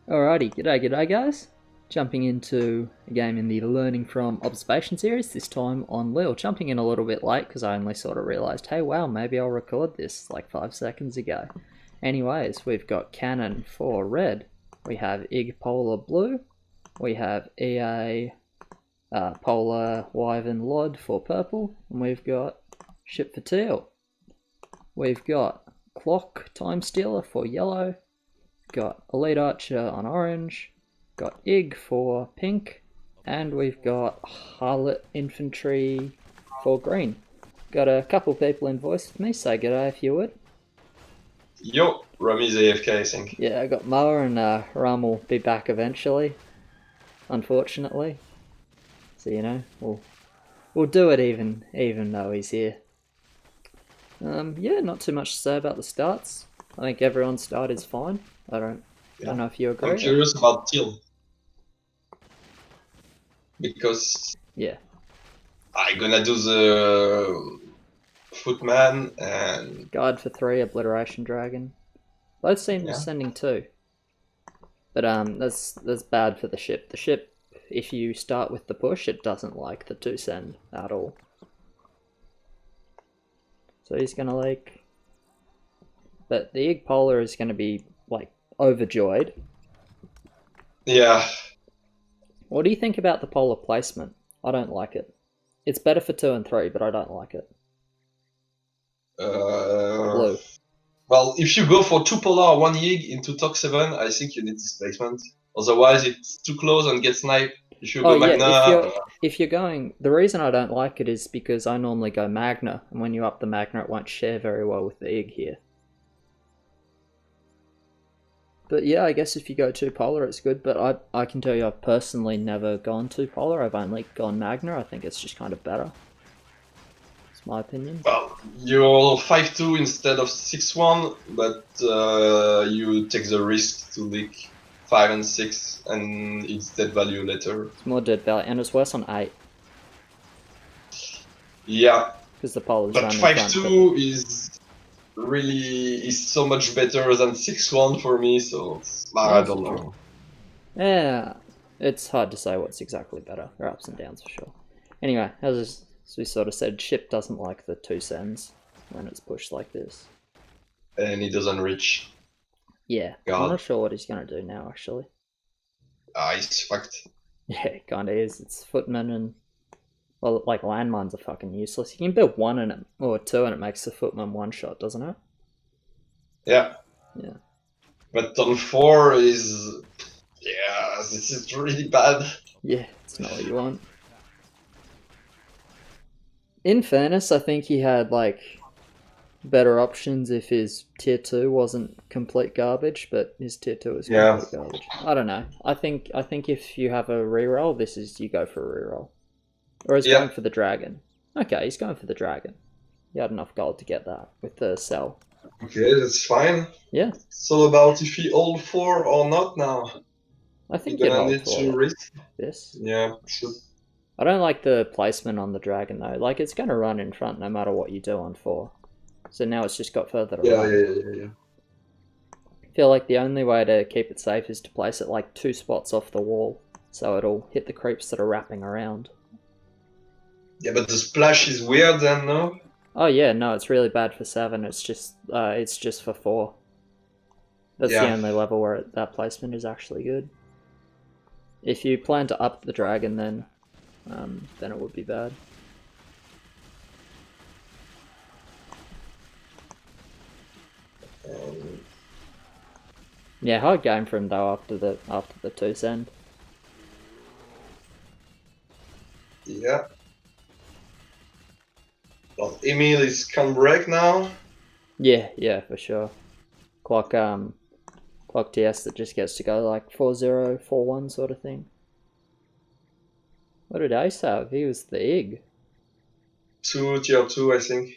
Alrighty, g'day guys. Jumping into a game in the Learning from Observation series, this time on LIHL. Jumping in a little bit late because I only sort of realised, hey wow, maybe I'll record this like 5 seconds ago. Anyways, we've got Cannon for red, we have IG Polar blue, we have EA Polar Wyvern Lod for purple, and we've got Ship for teal. We've got Clock Time Stealer for yellow, got Elite Archer on orange, got IG for pink, and we've got Harlot Infantry for green. Got a couple people in voice with me, say g'day if you would. Yo, Rami's AFK, I think. Yeah, I got Moa, and Ram will be back eventually, unfortunately. So you know, we'll do it even though he's here. Yeah, not too much to say about the starts. I think everyone's start is fine. I don't know if you agree. I'm curious about teal. Because yeah, I'm gonna do the Footman and Guide for 3, Obliteration Dragon. Both seem sending 2. But that's bad for the ship. The ship, if you start with the push, it doesn't like the 2 send at all. So he's gonna like, but the IG Polar is gonna be like overjoyed. Yeah. What do you think about the Polar placement? I don't like it. It's better for 2 and 3, but I don't like it. Blue. Well, if you go for 2 Polar, 1 IG into Talk 7, I think you need displacement. Otherwise, it's too close and get sniped. If you go Magna... if you're going... The reason I don't like it is because I normally go Magna, and when you up the Magna, it won't share very well with the IG here. But yeah, I guess if you go 2 Polar, it's good, but I can tell you I've personally never gone 2 Polar. I've only gone Magna. I think it's just kind of better. It's my opinion. Well, you're 5-2 instead of 6-1, but you take the risk to leak 5 and 6, and it's dead value later. It's more dead value, and it's worse on 8. Yeah. Because the Polar's but 5-2 is so much better than 6-1 for me, so I don't know. Yeah, it's hard to say what's exactly better. There are ups and downs for sure. Anyway, as we sort of said, ship doesn't like the 2 sends when it's pushed like this. And he doesn't reach. Yeah, God. I'm not sure what he's going to do now, actually. He's fucked. Yeah, it kind of is. It's Footman and... Well, like, landmines are fucking useless. You can build 1 in it, or 2, and it makes the Footman 1-shot, doesn't it? Yeah. Yeah. But on 4 is... Yeah, this is really bad. Yeah, it's not what you want. In fairness, I think he had, like, better options if his tier 2 wasn't complete garbage, but his tier 2 is complete garbage. I don't know. I think if you have a reroll, you go for a reroll. Or he's going for the dragon. Okay, he's going for the dragon. He had enough gold to get that with the cell. Okay, that's fine. Yeah. It's all about if he hold 4 or not now. I think you're gonna need to risk this. Yeah, sure. I don't like the placement on the dragon though. Like, it's gonna run in front no matter what you do on 4. So now it's just got further to run. Yeah. I feel like the only way to keep it safe is to place it like 2 spots off the wall, so it'll hit the creeps that are wrapping around. Yeah, but the splash is weird then, no? Oh yeah, no, it's really bad for 7. It's just for 4. That's the only level where that placement is actually good. If you plan to up the dragon, then it would be bad. Yeah, hard game for him though after the 2 send. Yeah. Well, Emil is can break now. Yeah, for sure. Clock TS that just gets to go like 4-0, 4-1 sort of thing. What did Ace have? He was the IG. 2 tier 2, I think.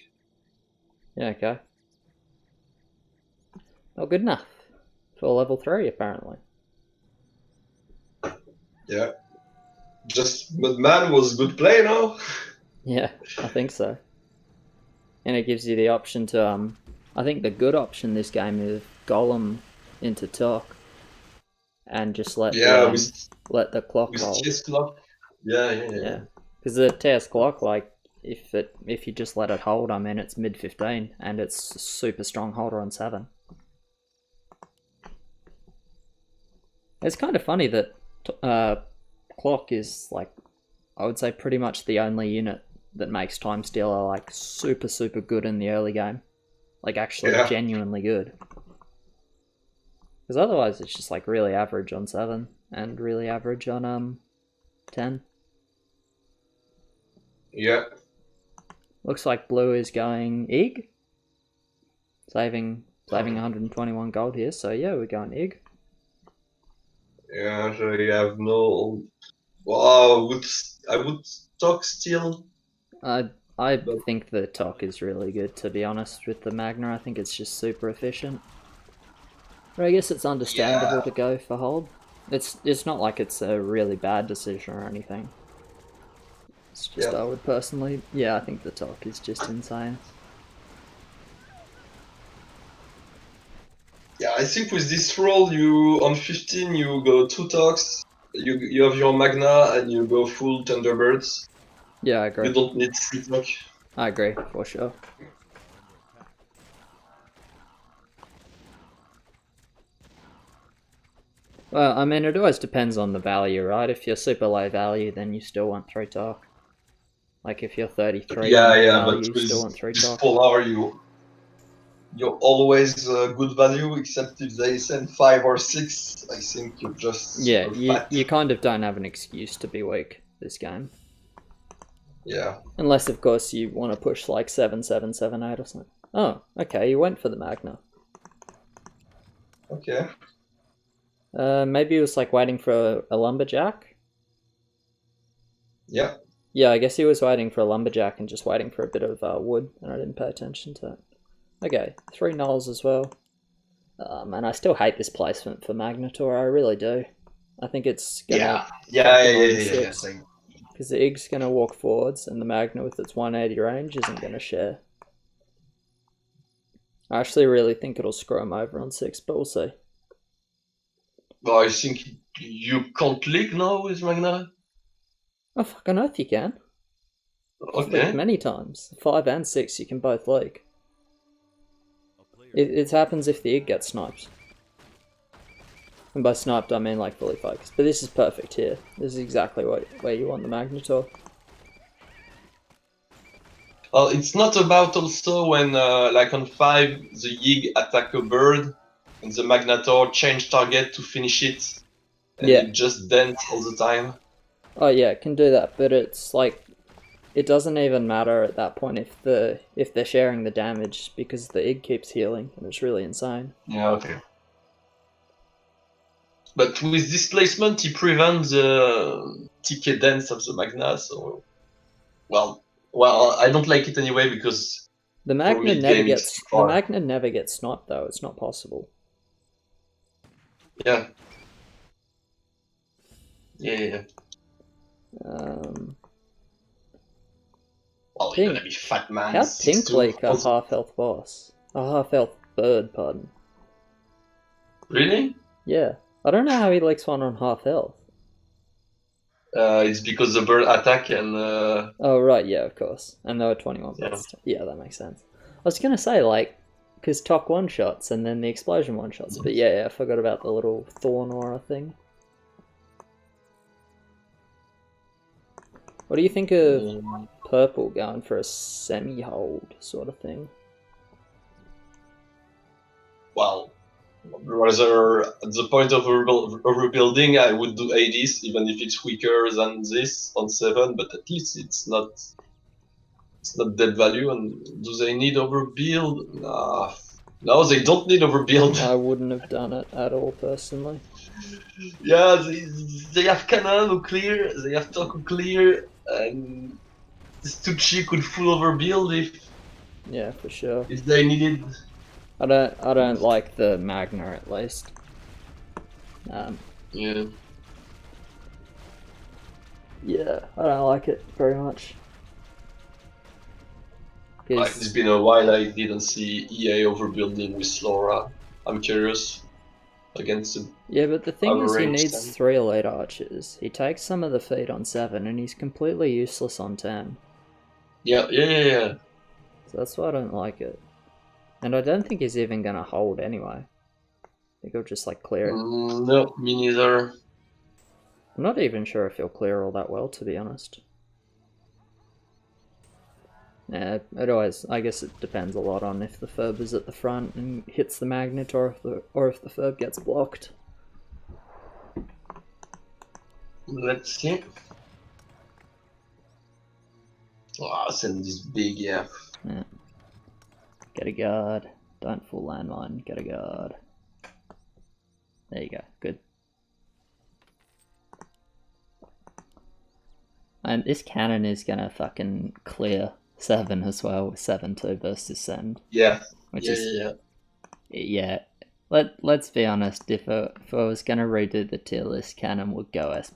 Yeah, okay. Not good enough for level 3 apparently. Yeah. But man was good play, no? Yeah, I think so. And it gives you the option to I think the good option this game is Golem into Talk. and just let Yeah, let the clock with hold. TS clock. Yeah. Yeah, because the TS clock, like if you just let it hold, I mean it's mid 15 and it's a super strong holder on 7. It's kind of funny that clock is like, I would say pretty much the only unit that makes time stealer like super good in the early game, like actually genuinely good. Because otherwise it's just like really average on 7 and really average on 10. Yeah. Looks like blue is going Ig, saving 121 gold here. So yeah, we're going Ig. Yeah, so you have no. Well, I would talk still. I think the Tok is really good, to be honest. With the Magna, I think it's just super efficient. But I guess it's understandable to go for hold. It's not like it's a really bad decision or anything. It's just I would personally, I think the Tok is just insane. Yeah, I think with this roll, you on 15 you go 2 talks. You have your Magna and you go full Thunderbirds. Yeah, I agree. You don't need 3 talk. I agree for sure. Well, I mean, it always depends on the value, right? If you're super low value, then you still want 3 talk. Like if you're 33 Yeah, value, but you with still want 3 talk. Polar, you're always good value, except if they send 5 or 6. I think you're just super fat. You kind of don't have an excuse to be weak this game. Yeah. Unless, of course, you want to push like 7, 7, 7, 8 or something. Oh, okay, you went for the Magna. Okay. Maybe it was like waiting for a lumberjack. Yeah. Yeah, I guess he was waiting for a lumberjack and just waiting for a bit of wood, and I didn't pay attention to it. Okay, 3 nulls as well. And I still hate this placement for Magnetor, I really do. I think it's gonna Yeah. because the Ig's gonna walk forwards and the Magna with its 180 range isn't gonna share. I actually really think it'll screw him over on 6, but we'll see. Well, I think you can't leak now with Magna. Oh, fucking oath you can. I've leaked many times. 5 and 6 you can both leak. It happens if the Ig gets sniped. And by sniped I mean like fully focused. But this is perfect here. This is exactly where you want the Magnetor. Well, it's not about also when, like on 5, the Yig attack a bird, and the Magnetor change target to finish it, and it just dents all the time. Oh yeah, it can do that, but it's like, it doesn't even matter at that point if they're sharing the damage, because the Ig keeps healing, and it's really insane. Yeah, okay. But with displacement, he prevents the TK dance of the Magna, so... Well, I don't like it anyway, because the Magna never gets sniped though. It's not possible. Yeah. Well, you're gonna be fat man. How'd Pink leak a half health boss? A half health bird, pardon. Really? Yeah. I don't know how he leaks one on half health. It's because the bird attack and... Oh, right, yeah, of course. And there were 21 bots. Yeah, that makes sense. I was gonna say, like, because Tok one-shots and then the explosion one-shots, but yeah, I forgot about the little thorn aura thing. What do you think of purple going for a semi-hold sort of thing? Well, rather at the point of overbuilding, I would do ADs, even if it's weaker than this on 7, but at least it's not dead value. And do they need overbuild? No, they don't need overbuild. I wouldn't have done it at all, personally. Yeah, they have cannon who clear, they have Tok who clear, and Stucci could full overbuild if... Yeah, for sure. If they needed... I don't like the Magna, at least. Yeah. Yeah, I don't like it very much. It's been a while I didn't see EA overbuilding with Laura. I'm curious. against the Yeah, but the thing is he average needs 10. 3 elite archers. He takes some of the feed on 7 and he's completely useless on 10. Yeah. So that's why I don't like it. And I don't think he's even gonna hold anyway. I think he'll just like clear it. No, me neither. I'm not even sure if he'll clear all that well, to be honest. Yeah, it always. I guess it depends a lot on if the Ferb is at the front and hits the magnet, or if the Ferb gets blocked. Let's see. Oh, send this big, yeah. Get a guard. Don't full landmine. Get a guard. There you go. Good. And this cannon is gonna fucking clear 7 as well with 7-2 versus send. Yeah. Which yeah, is yeah. yeah. Let's be honest. If I was gonna redo the tier list, cannon would go S++.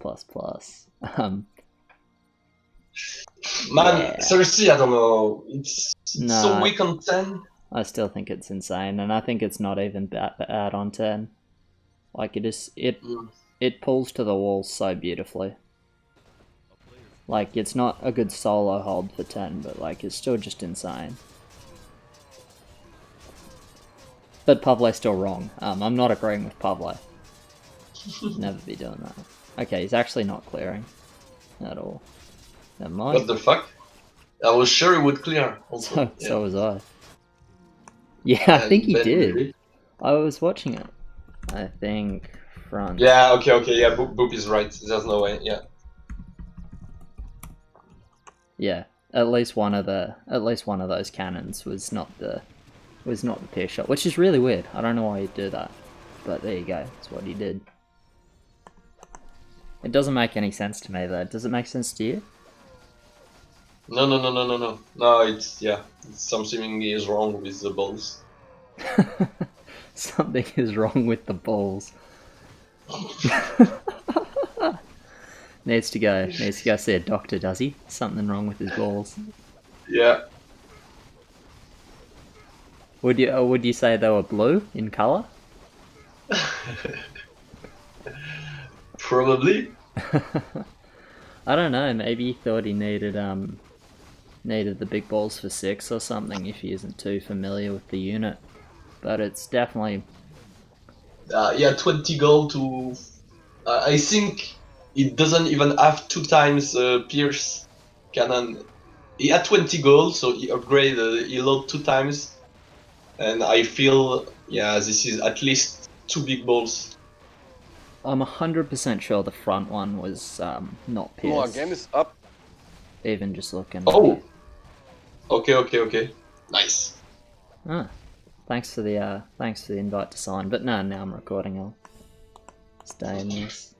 Man, Yeah. seriously, I don't know. It's so Nah. weak on 10. I still think it's insane, and I think it's not even bad on 10. Like it pulls to the walls so beautifully. Like it's not a good solo hold for 10, but like it's still just insane. But Pavle's still wrong. I'm not agreeing with Pavle. Never be doing that. Okay, he's actually not clearing at all. Never mind. What the fuck? I was sure it would clear. Also. So was I. Yeah, I think he did. Maybe. I was watching it. I think front. Yeah, okay, yeah, Boop is right. There's no way, yeah. Yeah, at least one of those cannons was not the peer shot, which is really weird. I don't know why he'd do that, but there you go. That's what he did. It doesn't make any sense to me though. Does it make sense to you? No. No, it's something is wrong with the balls. Something is wrong with the balls. Needs to go see a doctor, does he? Something wrong with his balls. Yeah. Would you say they were blue in color? Probably. I don't know. Maybe he thought he needed the big balls for 6 or something if he isn't too familiar with the unit. But it's definitely 20 gold to. I think it doesn't even have 2 times Pierce cannon. He had 20 gold, so he upgraded. He load 2 times, and I feel this is at least 2 big balls. I'm 100% sure the front one was not pierced. Come on, game is up. Even just looking. Oh. Okay. Nice. Ah, thanks for the invite to sign. But no, now I'm recording. I'll stay in this.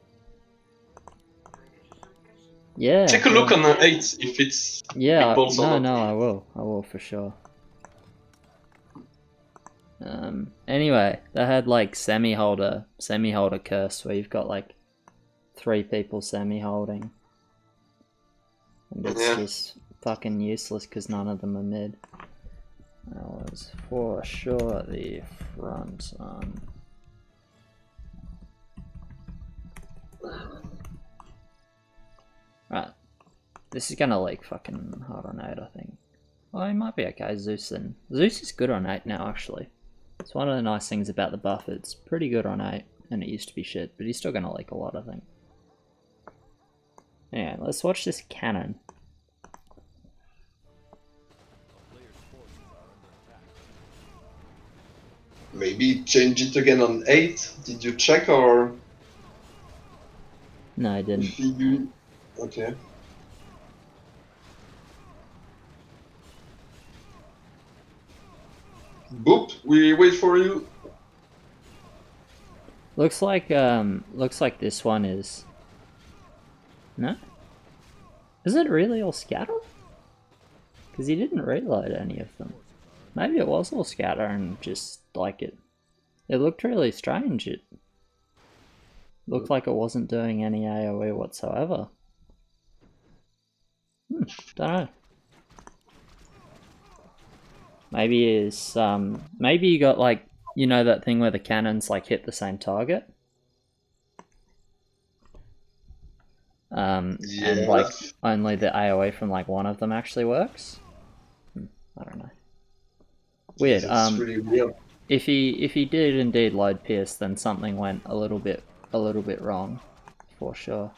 Yeah. Take a look on the 8 if it's big balls or not. No, I will for sure. Anyway, they had like semi-holder curse where you've got like 3 people semi-holding. And it's just fucking useless because none of them are mid. That was for sure the front. Right. This is gonna leak fucking hard on 8, I think. Well, he might be okay, Zeus then. Zeus is good on 8 now, actually. It's one of the nice things about the buff. It's pretty good on 8, and it used to be shit, but he's still gonna leak a lot, I think. Anyway, let's watch this cannon. Maybe change it again on 8. Did you check or? No, I didn't. Okay. Boop, we wait for you. Looks like this one is. No? Is it really all scatter? Because he didn't reload any of them. Maybe it was all scatter and just like it looked really strange. It looked like it wasn't doing any AoE whatsoever. Don't know. Maybe you got like You know that thing where the cannons like hit the same target? And like only the AoE from like one of them actually works? I don't know. Weird. It's really weird. If he did indeed load pierce, then something went a little bit wrong, for sure.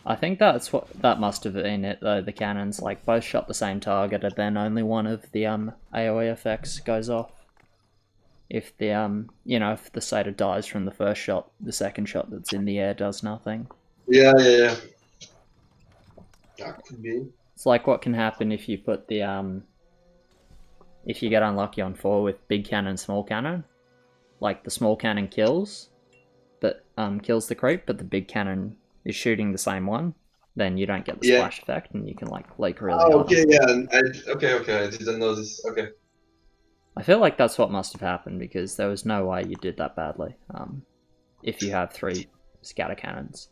I think that must have been it though. The cannons like both shot the same target, and then only one of the AOE effects goes off. If the if the Satyr dies from the first shot, the second shot that's in the air does nothing. Yeah. That could be. It's like what can happen if you put the if you get unlucky on 4 with big cannon, small cannon. Like the small cannon kills, but kills the creep, but the big cannon is shooting the same one, then you don't get the splash effect, and you can like leak really hard. Okay, yeah. Okay. I didn't know this. Okay. I feel like that's what must have happened because there was no way you did that badly. If you have 3 scatter cannons.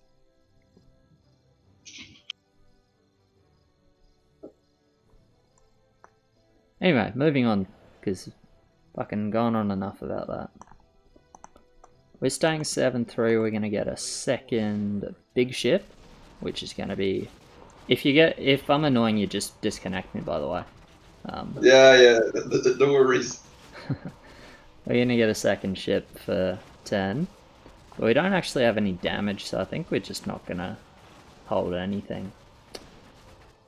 Anyway, moving on because fucking gone on enough about that. We're staying 7-3, we're going to get a second big ship, which is going to be... If I'm annoying you, just disconnect me, by the way. Yeah, no worries. We're going to get a second ship for 10. But we don't actually have any damage, so I think we're just not going to hold anything.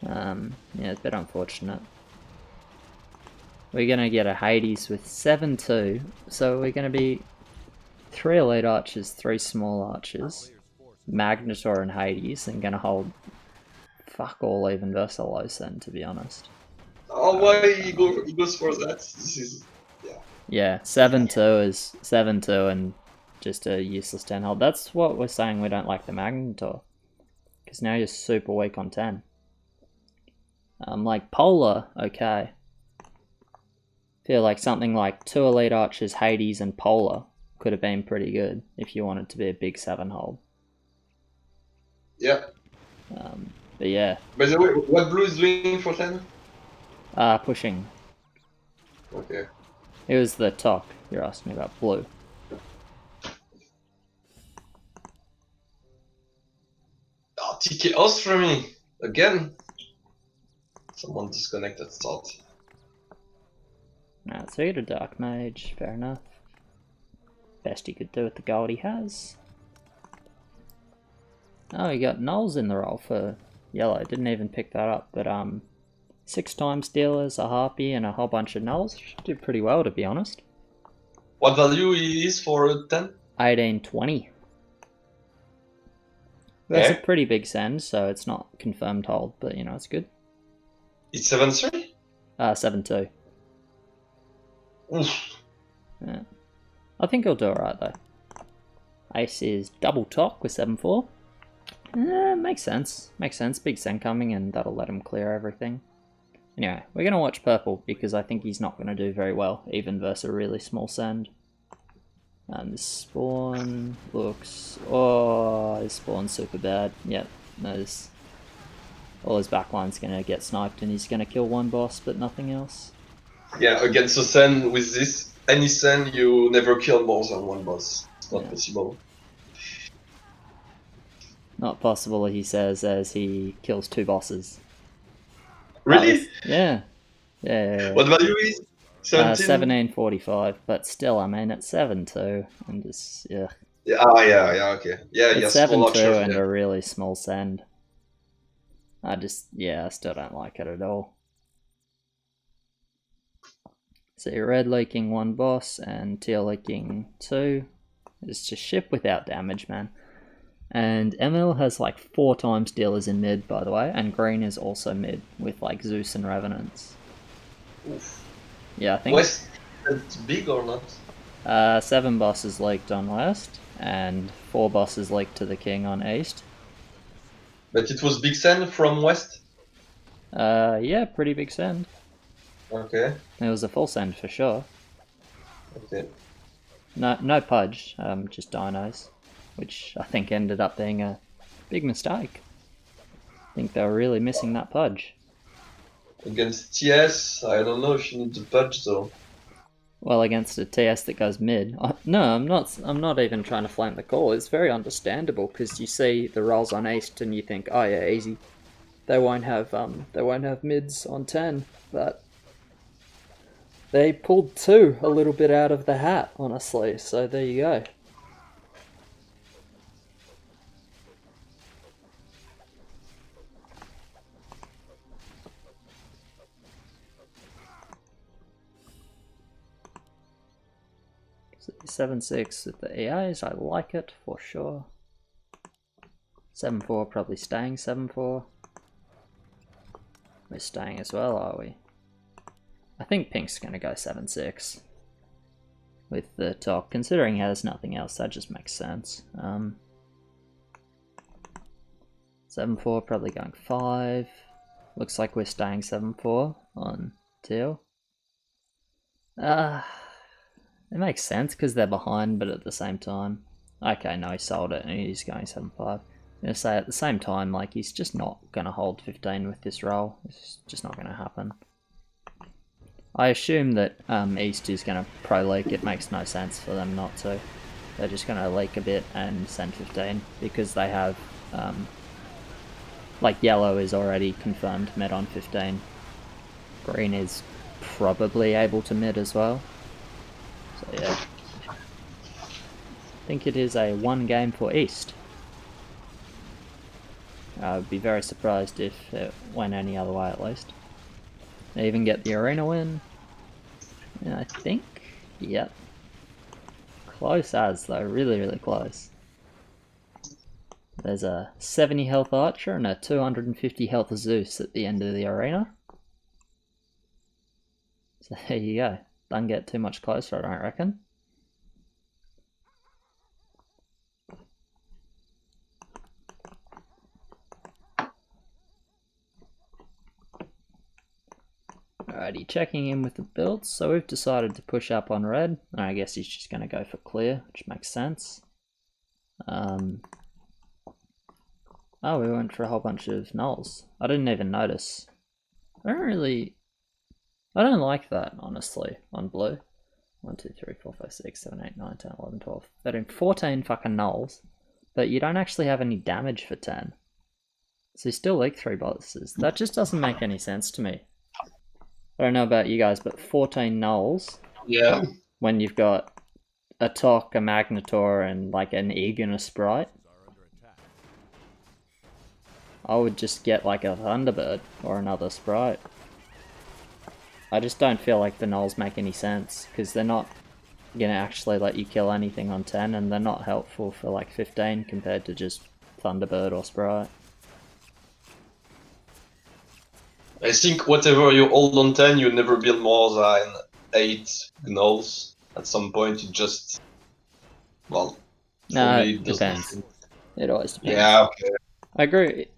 Yeah, it's a bit unfortunate. We're going to get a Hades with 7-2, so we're going to be 3 elite archers, 3 small archers, Magnetor and Hades, and gonna hold fuck all even versus a low send, to be honest. Oh, why he goes for that? This is yeah. 7-2 is 7-2 and just a useless 10 hold. That's what we're saying. We don't like the Magnetor because now you're super weak on 10. Like Polar, okay. Feel like something like 2 elite archers, Hades, and Polar could have been pretty good if you wanted to be a big 7 hold. Yeah. But yeah. By the way, what blue is doing for 10? Pushing. Okay. It was the talk you're asking me about, blue. Oh, TK Oz for me again. Someone disconnected start. Alright, so you get a Dark Mage, fair enough. Best he could do with the gold he has. Oh, he got nulls in the roll for yellow. Didn't even pick that up, but 6 times dealers, a harpy, and a whole bunch of nulls. Should do pretty well, to be honest. What value is for 10? 1820. That's a pretty big send, so it's not confirmed hold, but you know, it's good. It's 7-3? 7-2. Oof. Yeah. I think he'll do alright though. Ace is double talk with 7-4. Makes sense. Makes sense. Big send coming and that'll let him clear everything. Anyway, we're going to watch purple because I think he's not going to do very well, even versus a really small send. And this spawn looks... Oh, his spawn's super bad. Yep, no, all his backline's going to get sniped and he's going to kill one boss, but nothing else. Yeah, against a Sen with this, any Sen, you never kill more than one boss. It's not possible. Not possible, he says, as he kills 2 bosses. Really? Yeah. What value is? 1745, but still, I mean, it's 7-2, and just, yeah. Yeah, okay. Yeah, it's 7-2 and a really small send. I still don't like it at all. So you're red leaking 1 boss and teal leaking 2. It's just ship without damage, man. And ML has like 4 times dealers in mid, by the way, and green is also mid with like Zeus and Revenants. Oof. Yeah, I think. West, it's big or not? 7 bosses leaked on west, and 4 bosses leaked to the king on east. But it was big send from west? Yeah, pretty big send. Okay. It was a full send for sure. Okay. No pudge, just dinos, which I think ended up being a big mistake. I think they were really missing that pudge. Against TS, I don't know if you need the pudge though. Well, against a TS that goes mid. No, I'm not. I'm not even trying to flame the call. It's very understandable because you see the rolls on East and you think, oh yeah, easy. They won't have mids on 10, but they pulled 2 a little bit out of the hat, honestly. So there you go. So 7-6 with the EAs, I like it for sure. 7-4 probably staying 7-4. We're staying as well, are we? I think Pink's going to go 7-6 with the top. Considering he has nothing else, that just makes sense. 7-4 probably going 5. Looks like we're staying 7-4 on teal. It makes sense because they're behind, but at the same time... Okay, no, he sold it and he's going 7-5. I'm going to say at the same time, like, he's just not going to hold 15 with this roll. It's just not going to happen. I assume that East is going to pro leak. It makes no sense for them not to. They're just going to leak a bit and send 15 because they have... like, yellow is already confirmed mid on 15. Green is probably able to mid as well. So yeah. I think it is a 1 game for East. I would be very surprised if it went any other way at least. They even get the arena win. Yeah, I think, yep. Close as though, really, really close. There's a 70 health Archer and a 250 health Zeus at the end of the arena. So there you go. Don't get too much closer, I don't reckon. Alrighty, checking in with the builds. So we've decided to push up on red. I guess he's just going to go for clear, which makes sense. Oh, we went for a whole bunch of nulls. I didn't even notice. I don't like that, honestly, on blue. 1, 2, 3, 4, 5, 6, 7, 8, 9, 10, 11, 12, 13, 14 fucking nulls. But you don't actually have any damage for 10. So you still leak 3 bosses. That just doesn't make any sense to me. I don't know about you guys, but 14 nulls. Yeah. When you've got a Tok, a Magnetor, and like an Ig and a Sprite. I would just get like a Thunderbird or another Sprite. I just don't feel like the nulls make any sense, because they're not going to actually let you kill anything on 10, and they're not helpful for like 15 compared to just Thunderbird or Sprite. I think whatever you hold on 10, you never build more than 8 gnolls. At some point, it just... Well, No, it depends. It always depends. Yeah, okay. I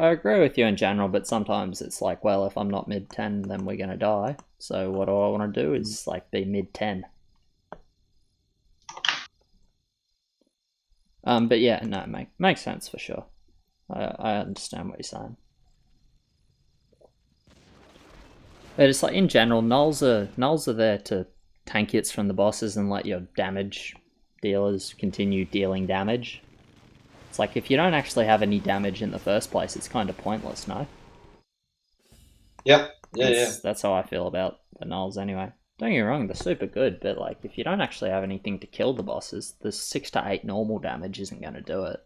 agree with you in general, but sometimes it's like, well, if I'm not mid 10, then we're gonna die. So what I want to do is like be mid 10. But yeah, no, makes sense for sure. I understand what you're saying. But it's like in general, nulls are there to tank hits from the bosses and let your damage dealers continue dealing damage. It's like, if you don't actually have any damage in the first place, it's kind of pointless, no? Yeah. That's how I feel about the nulls anyway. Don't get me wrong, they're super good, but like, if you don't actually have anything to kill the bosses, the 6 to 8 normal damage isn't going to do it.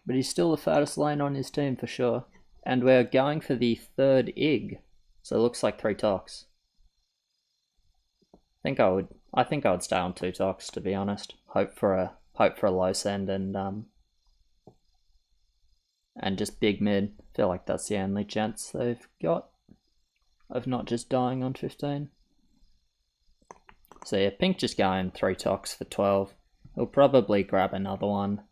But he's still the fattest lane on his team for sure. And we're going for the 3rd Ig. So it looks like 3 Toks. I think I would stay on 2 Toks, to be honest. Hope for a low send and just big mid. Feel like that's the only chance they've got of not just dying on 15. So yeah, Pink just going 3 Toks for 12. He'll probably grab another one.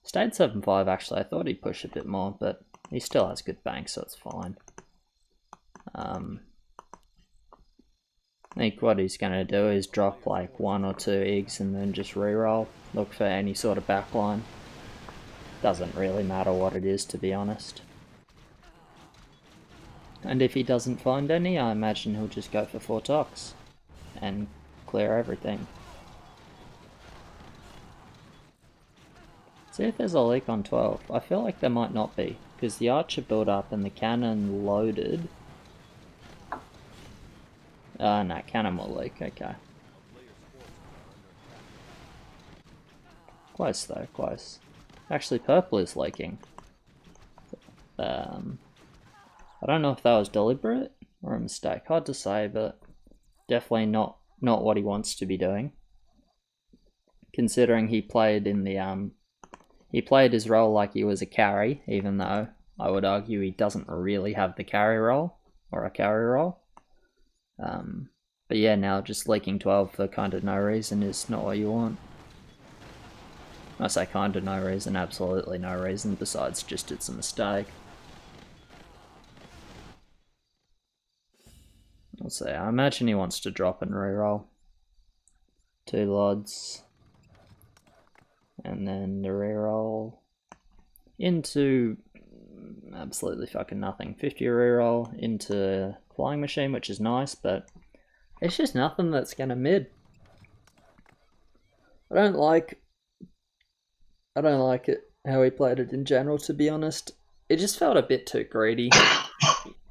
Stayed 7-5 actually. I thought he'd push a bit more, but he still has good bank, so it's fine. I think what he's going to do is drop like 1 or 2 eggs and then just reroll. Look for any sort of backline. Doesn't really matter what it is, to be honest. And if he doesn't find any, I imagine he'll just go for 4 tocs and clear everything. See if there's a leak on 12. I feel like there might not be, because the archer built up and the cannon loaded. No, cannon will leak, okay. Close though, close. Actually, purple is leaking. I don't know if that was deliberate or a mistake. Hard to say, but definitely not what he wants to be doing. Considering he played in the he played his role like he was a carry, even though I would argue he doesn't really have the carry role or a carry role. But yeah, now just leaking 12 for kind of no reason is not what you want. I say kind of no reason, absolutely no reason, besides just it's a mistake. I'll say, I imagine he wants to drop and reroll. 2 lods. And then the reroll into absolutely fucking nothing. 50 reroll into flying machine, which is nice, but it's just nothing that's gonna mid. I don't like it how he played it in general, to be honest. It just felt a bit too greedy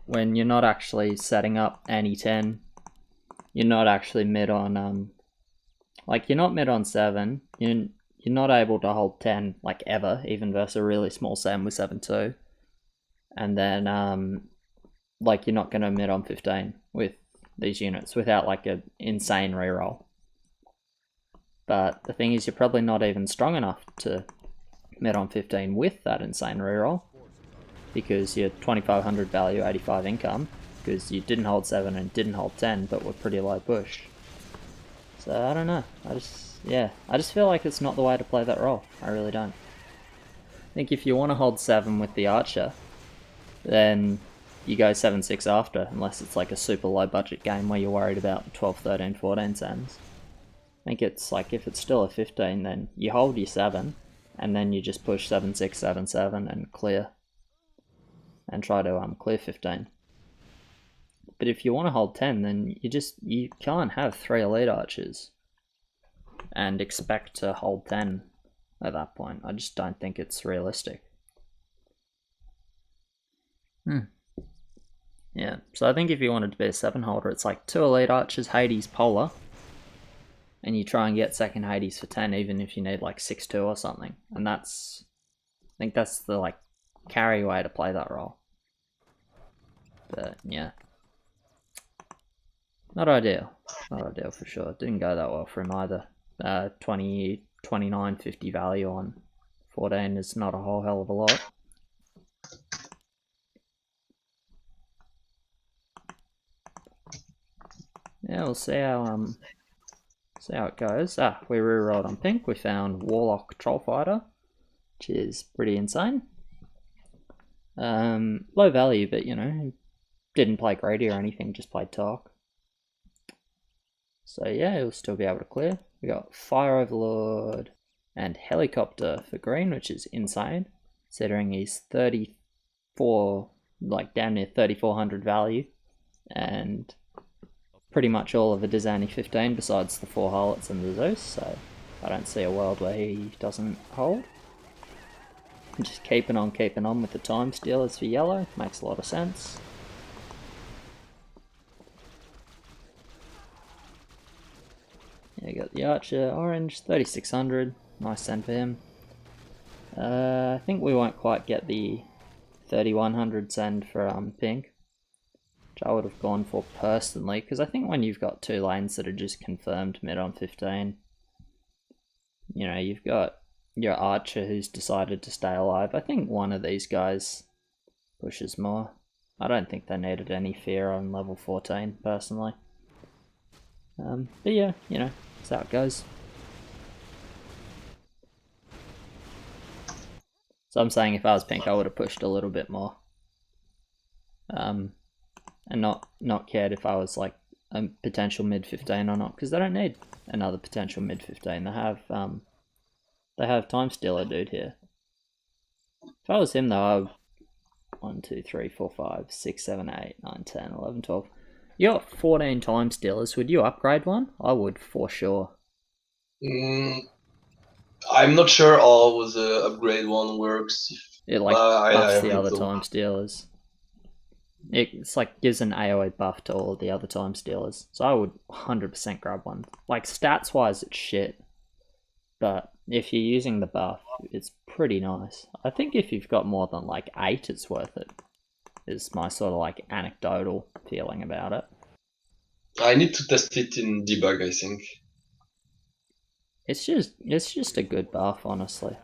when you're not actually setting up any 10. You're not actually mid on like you're not mid on 7. You're not able to hold 10 like ever, even versus a really small Sam with 7-2. And then like you're not gonna mid on 15 with these units without like an insane reroll. But the thing is, you're probably not even strong enough to mid on 15 with that insane reroll, because you're 2500 value, 85 income, because you didn't hold 7 and didn't hold 10, but were pretty low push. So I don't know. I just feel like it's not the way to play that role. I really don't. I think if you want to hold 7 with the archer, then you go 7-6 after, unless it's like a super low budget game where you're worried about 12, 13, 14 Sams. I think it's like, if it's still a 15, then you hold your 7, and then you just push 7-6, 7-7 and clear. And try to clear 15. But if you want to hold 10, then you can't have 3 elite archers and expect to hold 10 at that point. I just don't think it's realistic. Yeah, so I think if you wanted to be a 7 holder, it's like 2 elite archers, Hades, Polar, and you try and get second Hades for 10, even if you need like 6-2 or something. And I think that's the like carry way to play that role. But yeah, not ideal for sure. Didn't go that well for him either. 20, 29, 50 value on 14 is not a whole hell of a lot. Yeah, we'll see how it goes. We rerolled on pink. We found Warlock Troll Fighter, which is pretty insane. Low value, but you know, didn't play greedy or anything, just played Talk. So yeah, he'll still be able to clear. We got Fire Overlord and Helicopter for green, which is insane, considering he's 34, like damn near 3400 value, and pretty much all of it is only 15 besides the 4 harlots and the Zeus, so I don't see a world where he doesn't hold. Just keeping on with the time stealers for yellow, makes a lot of sense. Yeah, got the archer orange, 3600, nice send for him. I think we won't quite get the 3100 send for pink, which I would have gone for personally, because I think when you've got 2 lanes that are just confirmed mid on 15, you know, you've got your archer who's decided to stay alive. I think one of these guys pushes more. I don't think they needed any fear on level 14, personally. But yeah, you know, that's how it goes. So I'm saying if I was pink, I would have pushed a little bit more. And not cared if I was like a potential mid 15 or not, because they don't need another potential mid 15. They have time stealer dude here. If I was him though, 1, 2, 3, 4, 5, 6, 7, 8, 9, 10, 11, 12. You got 14 time stealers. Would you upgrade one? I would for sure. I'm not sure how the upgrade one works. It like buffs the read other some. time stealers. It's like gives an AoE buff to all the other time stealers. So I would 100% grab one. Like stats wise, it's shit. But if you're using the buff, it's pretty nice. I think if you've got more than like 8, it's worth it. Is my sort of like anecdotal feeling about it. I need to test it in debug, I think. It's just a good buff, honestly.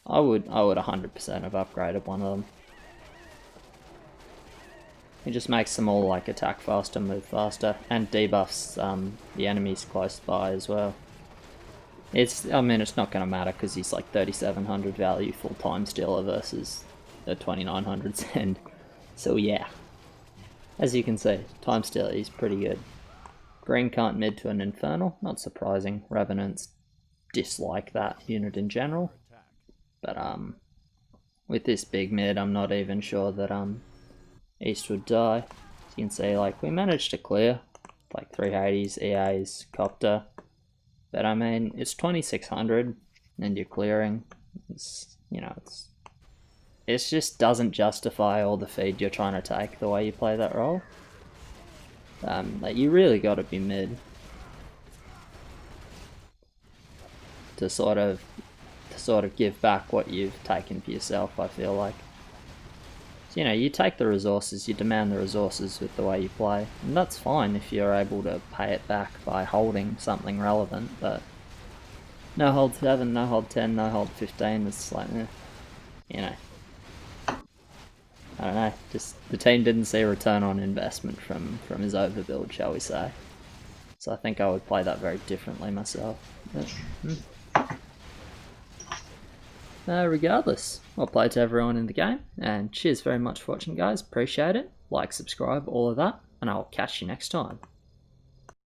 I would 100% have upgraded one of them. It just makes them all like attack faster, move faster, and debuffs the enemies close by as well. I mean, it's not going to matter because he's like 3700 value full time stealer versus a 2900 send. So yeah, as you can see, time stealer is pretty good. Green can't mid to an infernal, not surprising. Revenants dislike that unit in general, but with this big mid, I'm not even sure that East would die. As you can see, like we managed to clear like 380s, EAs, copter. But I mean, it's 2600 and you're clearing. It just doesn't justify all the feed you're trying to take the way you play that role. Like you really got to be mid to sort of give back what you've taken for yourself. I feel like. So, you take the resources, you demand the resources with the way you play, and that's fine if you're able to pay it back by holding something relevant, but no hold 7, no hold 10, no hold 15, it's like, I don't know, just the team didn't see a return on investment from his overbuild, shall we say. So I think I would play that very differently myself. But, regardless, well played to everyone in the game, and cheers very much for watching, guys. Appreciate it. Like, subscribe, all of that, and I'll catch you next time.